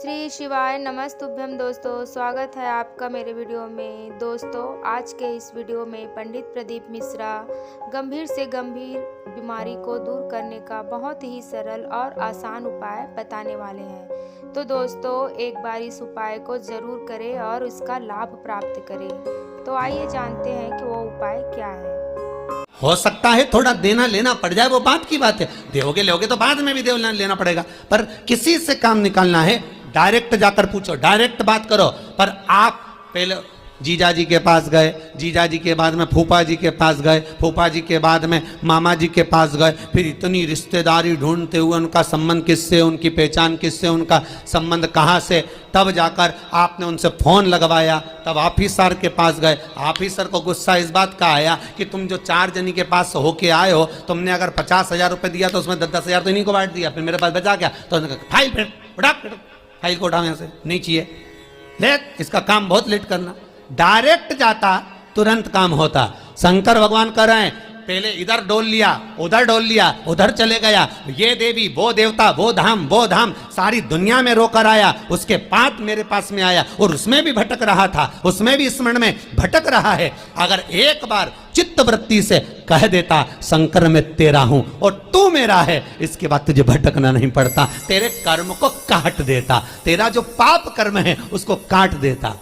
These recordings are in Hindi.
श्री शिवाय नमस्तुभ्यम। दोस्तों स्वागत है आपका मेरे वीडियो में। दोस्तों आज के इस वीडियो में पंडित प्रदीप मिश्रा गंभीर से गंभीर बीमारी को दूर करने का बहुत ही सरल और आसान उपाय बताने वाले हैं। तो दोस्तों एक बार इस उपाय को ज़रूर करें और इसका लाभ प्राप्त करें। तो आइए जानते हैं कि वो उपाय क्या है। हो सकता है थोड़ा देना लेना पड़ जाए, वो बात की बात है। देोगे लोगे तो बाद में भी देना लेना पड़ेगा, पर किसी से काम निकालना है डायरेक्ट जाकर पूछो, डायरेक्ट बात करो। पर आप पहले जीजा जी के पास गए, जीजा जी के बाद में फूफा जी के पास गए, फूफा जी के बाद में मामा जी के पास गए, फिर इतनी रिश्तेदारी ढूंढते हुए उनका संबंध किससे, उनकी पहचान किससे, उनका संबंध कहाँ से, तब जाकर आपने उनसे फोन लगवाया, तब ऑफिसर के पास गए। ऑफिसर को गुस्सा इस बात का आया कि तुम जो 4 जनी के पास होके आए हो, तुमने अगर 50,000 रुपये दिया तो उसमें 10-10 हज़ार तो इन्हीं को बांट दिया, फिर मेरे पास बचा क्या। तो उन्होंने कहा फाइल फाइल को उठाओ यहाँ से, नहीं चाहिए, ले इसका काम बहुत लेट करना। डायरेक्ट जाता तुरंत काम होता। शंकर भगवान कह रहे हैं पहले इधर डोल लिया, उधर डोल लिया, उधर चले गया, ये देवी वो देवता वो धाम सारी दुनिया में रोकर आया, उसके बाद मेरे पास में आया और उसमें भी भटक रहा था, उसमें भी स्मरण में भटक रहा है। अगर एक बार चित्त वृत्ति से कह देता शंकर मैं तेरा हूं और तू मेरा है, इसके बाद तुझे भटकना नहीं पड़ता, तेरे कर्म को काट देता, तेरा जो पाप कर्म है उसको काट देता।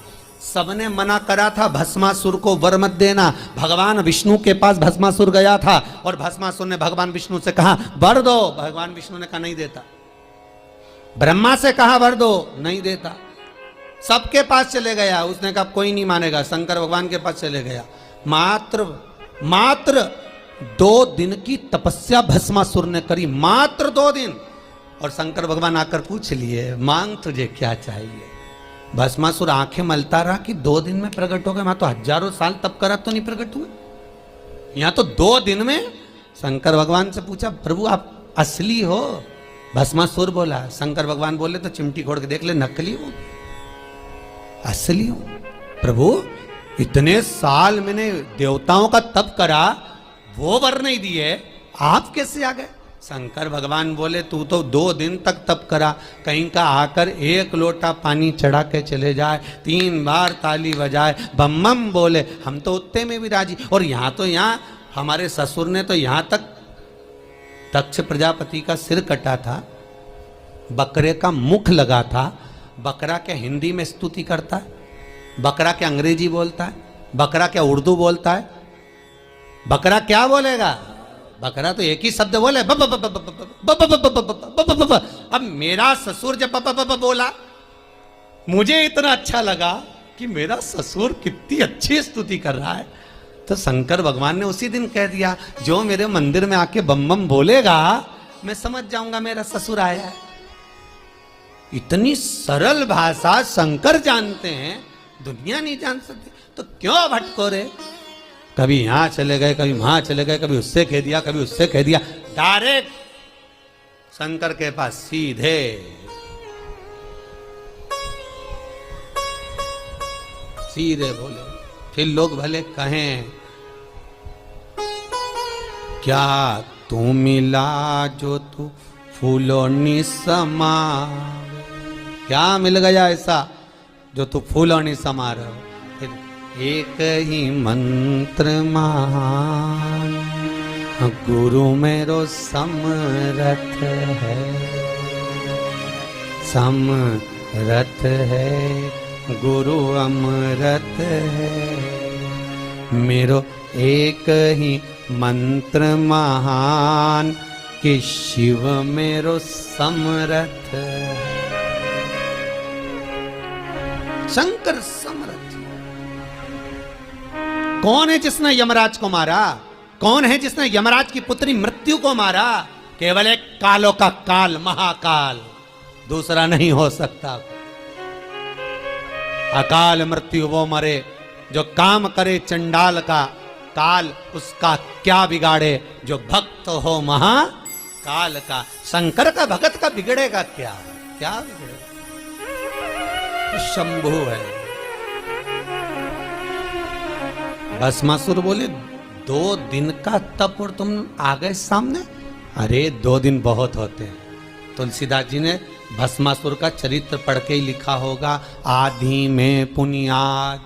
सबने मना करा था भस्मासुर को वर मत देना। भगवान विष्णु के पास भस्मासुर गया था और भस्मासुर ने भगवान विष्णु से कहा वर दो, भगवान विष्णु ने कहा नहीं देता। ब्रह्मा से कहा वर दो, नहीं देता। सबके पास चले गया, उसने कहा कोई नहीं मानेगा, शंकर भगवान के पास चले गया। मात्र 2 दिन की तपस्या भस्मासुर ने करी, मात्र 2 दिन। और शंकर भगवान आकर पूछ लिए मांग तुझे क्या चाहिए। भस्मासुर आंखें मलता रहा कि 2 दिन में प्रकट हो गए, मैं तो हजारों साल तप करा तो नहीं प्रकट हुए, यहाँ तो 2 दिन में। शंकर भगवान से पूछा प्रभु आप असली हो। भस्मासुर बोला, शंकर भगवान बोले तो चिमटी खोड़ के देख ले, नकली हो असली हो। प्रभु इतने साल मैंने देवताओं का तप करा, वो वर नहीं दिए, आप कैसे आ गए। शंकर भगवान बोले तू तो 2 दिन तक तप करा, कहीं का आकर 1 लोटा पानी चढ़ा के चले जाए, 3 बार ताली बजाए, बम बम बोले, हम तो उतने में भी राजी। और यहाँ हमारे ससुर ने तो यहाँ तक दक्ष प्रजापति का सिर कटा था, बकरे का मुख लगा था। बकरा क्या हिंदी में स्तुति करता है, बकरा क्या अंग्रेजी बोलता है, बकरा क्या उर्दू बोलता है, बकरा क्या बोलेगा। बकरा तो एक ही शब्द बोले अब मेरा ससुर जब बोला, मुझे इतना अच्छा लगा कि मेरा ससुर कितनी अच्छी स्तुति कर रहा है, तो शंकर भगवान ने उसी दिन कह दिया जो मेरे मंदिर में आके बम बम बोलेगा मैं समझ जाऊंगा मेरा ससुर आया है। इतनी सरल भाषा शंकर जानते हैं, दुनिया नहीं जान सकती, तो क्यों भटको रे। कभी यहां चले गए, कभी वहां चले गए, कभी उससे कह दिया, कभी उससे कह दिया। डायरेक्ट शंकर के पास सीधे। सीधे बोले, फिर लोग भले कहें क्या तू मिला जो तू फूलों नि समा, क्या मिल गया ऐसा जो तू फूलों नि समा रहा। एक ही मंत्र महान गुरु मेरो समरथ है, समरथ है गुरु अमृत है। मेरो एक ही मंत्र महान कि शिव मेरो समरथ। शंकर समरथ। कौन है जिसने यमराज को मारा, कौन है जिसने यमराज की पुत्री मृत्यु को मारा। केवल एक कालों का काल, महाकाल, दूसरा नहीं हो सकता। अकाल मृत्यु वो मरे जो काम करे चंडाल का, काल उसका क्या बिगाड़े जो भक्त हो महाकाल का। शंकर का भगत का बिगड़ेगा क्या, क्या बिगड़ेगा, शंभु है। भस्मासुर बोले 2 दिन का तप और तुम आ गए सामने। अरे 2 दिन बहुत होते हैं। तुलसीदास जी ने भस्मासुर का चरित्र पढ़ के ही लिखा होगा, आधी में पुनियाद,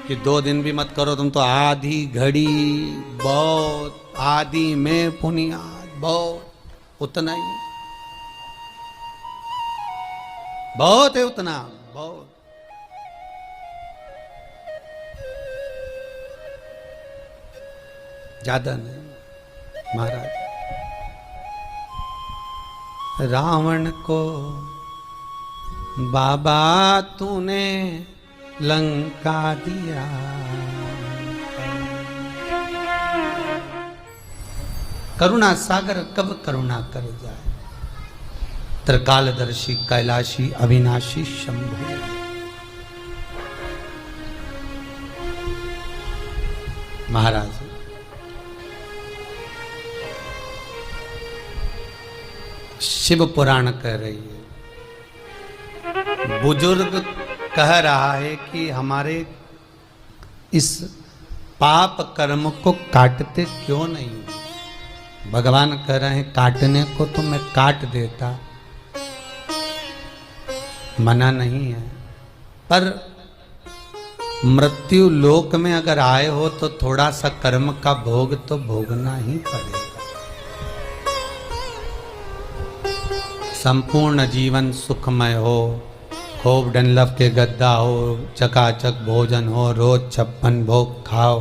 कि 2 दिन भी मत करो तुम तो आधी घड़ी बहुत, आधी में पुनियाद बहुत, उतना ही बहुत है, उतना बहुत। ज्यादा नहीं महाराज। रावण को बाबा तूने लंका दिया, करुणा सागर कब करुणा कर जाए, त्रिकालदर्शी कैलाशी अविनाशी शंभु। महाराज शिव पुराण कह रही है, बुजुर्ग कह रहा है कि हमारे इस पाप कर्म को काटते क्यों नहीं। भगवान कह रहे हैं काटने को तो मैं काट देता, मना नहीं है, पर मृत्यु लोक में अगर आए हो तो थोड़ा सा कर्म का भोग तो भोगना ही पड़ेगा। संपूर्ण जीवन सुखमय हो, खूब डनलफ के गद्दा हो, चकाचक भोजन हो, रोज 56 भोग खाओ,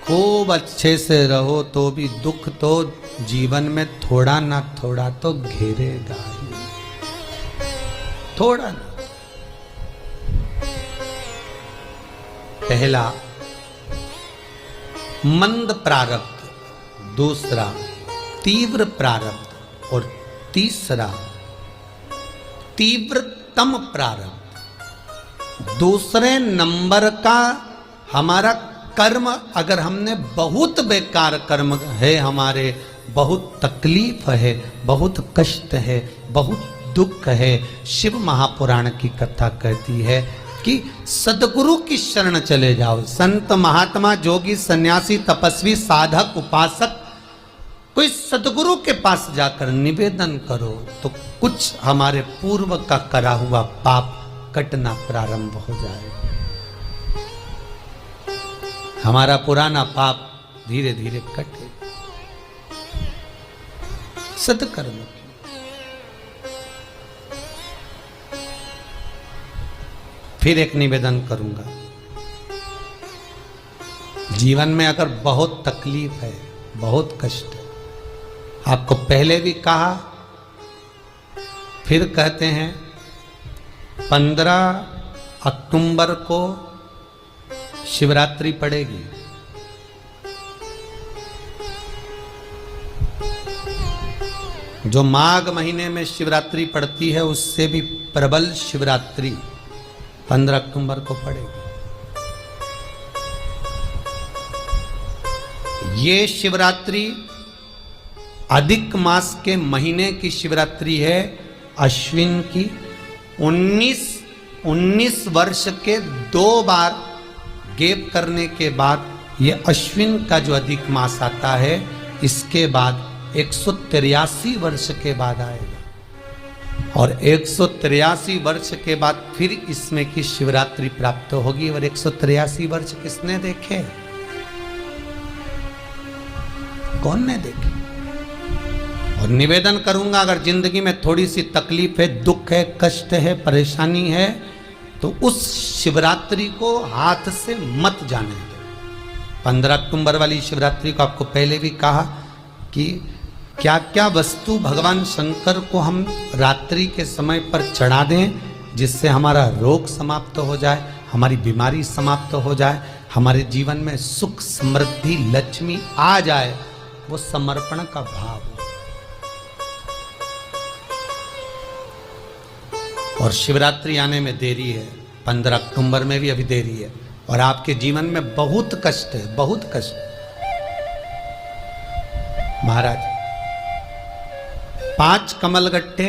खूब अच्छे से रहो, तो भी दुख तो जीवन में थोड़ा ना थोड़ा तो घेरेगा ही, थोड़ा ना। पहला मंद प्रारब्ध, दूसरा तीव्र प्रारब्ध और तीसरा तीव्रतम प्रारब्ध। दूसरे नंबर का हमारा कर्म, अगर हमने बहुत बेकार कर्म है, हमारे बहुत तकलीफ है, बहुत कष्ट है, बहुत दुख है, शिव महापुराण की कथा कहती है कि सदगुरु की शरण चले जाओ। संत महात्मा जोगी सन्यासी तपस्वी साधक उपासक कोई सदगुरु के पास जाकर निवेदन करो तो कुछ हमारे पूर्व का करा हुआ पाप कटना प्रारंभ हो जाए। हमारा पुराना पाप धीरे धीरे कटे। सत्कर्म की फिर एक निवेदन करूंगा, जीवन में अगर बहुत तकलीफ है, बहुत कष्ट है, आपको पहले भी कहा फिर कहते हैं, 15 अक्टूबर को शिवरात्रि पड़ेगी। जो माघ महीने में शिवरात्रि पड़ती है उससे भी प्रबल शिवरात्रि 15 अक्टूबर को पड़ेगी। ये शिवरात्रि अधिक मास के महीने की शिवरात्रि है, अश्विन की। 19 वर्ष के 2 बार गैप करने के बाद ये अश्विन का जो अधिक मास आता है, इसके बाद 183 वर्ष के बाद आएगा और 183 वर्ष के बाद फिर इसमें की शिवरात्रि प्राप्त होगी। और 183 वर्ष किसने देखे? कौन ने देखे? और निवेदन करूंगा, अगर जिंदगी में थोड़ी सी तकलीफ है, दुख है, कष्ट है, परेशानी है, तो उस शिवरात्रि को हाथ से मत जाने दो। 15 अक्टूबर वाली शिवरात्रि को आपको पहले भी कहा कि क्या क्या वस्तु भगवान शंकर को हम रात्रि के समय पर चढ़ा दें, जिससे हमारा रोग समाप्त हो जाए, हमारी बीमारी समाप्त हो जाए, हमारे जीवन में सुख समृद्धि लक्ष्मी आ जाए। वो समर्पण का भाव है। और शिवरात्रि आने में देरी है, 15 अक्टूबर में भी अभी देरी है, और आपके जीवन में बहुत कष्ट है, बहुत कष्ट। महाराज 5 कमलगट्टे,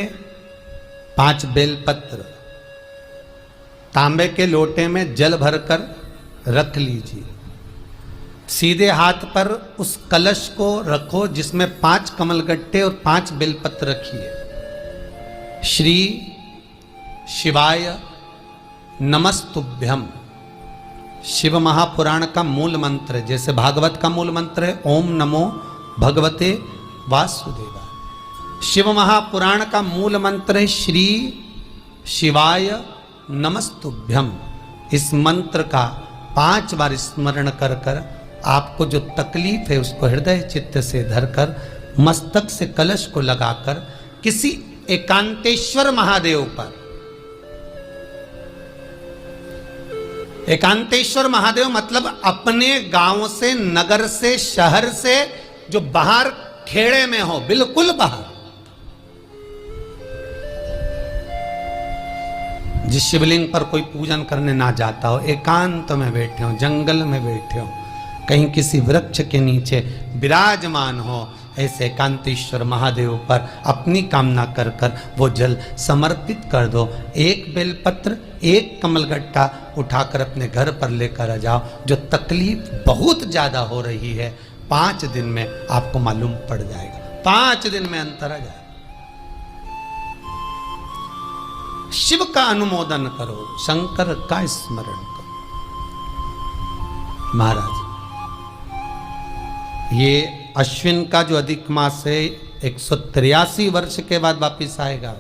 5 बेलपत्र तांबे के लोटे में जल भरकर रख लीजिए। सीधे हाथ पर उस कलश को रखो जिसमें 5 कमलगट्टे और 5 बेलपत्र रखिए। श्री शिवाय नमस्तुभ्यम। शिव महापुराण का मूल मंत्र है, जैसे भागवत का मूल मंत्र है ओम नमो भगवते वासुदेवाय। शिव महापुराण का मूल मंत्र है श्री शिवाय नमस्तुभ्यम। इस मंत्र का 5 बार स्मरण कर कर आपको जो तकलीफ है उसको हृदय चित्त से धरकर मस्तक से कलश को लगाकर किसी एकांतेश्वर महादेव पर, एकांतेश्वर महादेव मतलब अपने गांव से, नगर से, शहर से जो बाहर खेड़े में हो, बिल्कुल बाहर, जिस शिवलिंग पर कोई पूजन करने ना जाता हो, एकांत में बैठे हो, जंगल में बैठे हो, कहीं किसी वृक्ष के नीचे विराजमान हो, ऐसे एकांतेश्वर महादेव पर अपनी कामना कर कर वो जल समर्पित कर दो। एक बेलपत्र, एक कमलगट्टा उठाकर अपने घर पर लेकर आ जाओ। जो तकलीफ बहुत ज्यादा हो रही है 5 दिन में आपको मालूम पड़ जाएगा, 5 दिन में अंतर आ जाएगा। शिव का अनुमोदन करो, शंकर का स्मरण करो। महाराज, ये अश्विन का जो अधिक मास है 183 वर्ष के बाद वापिस आएगा।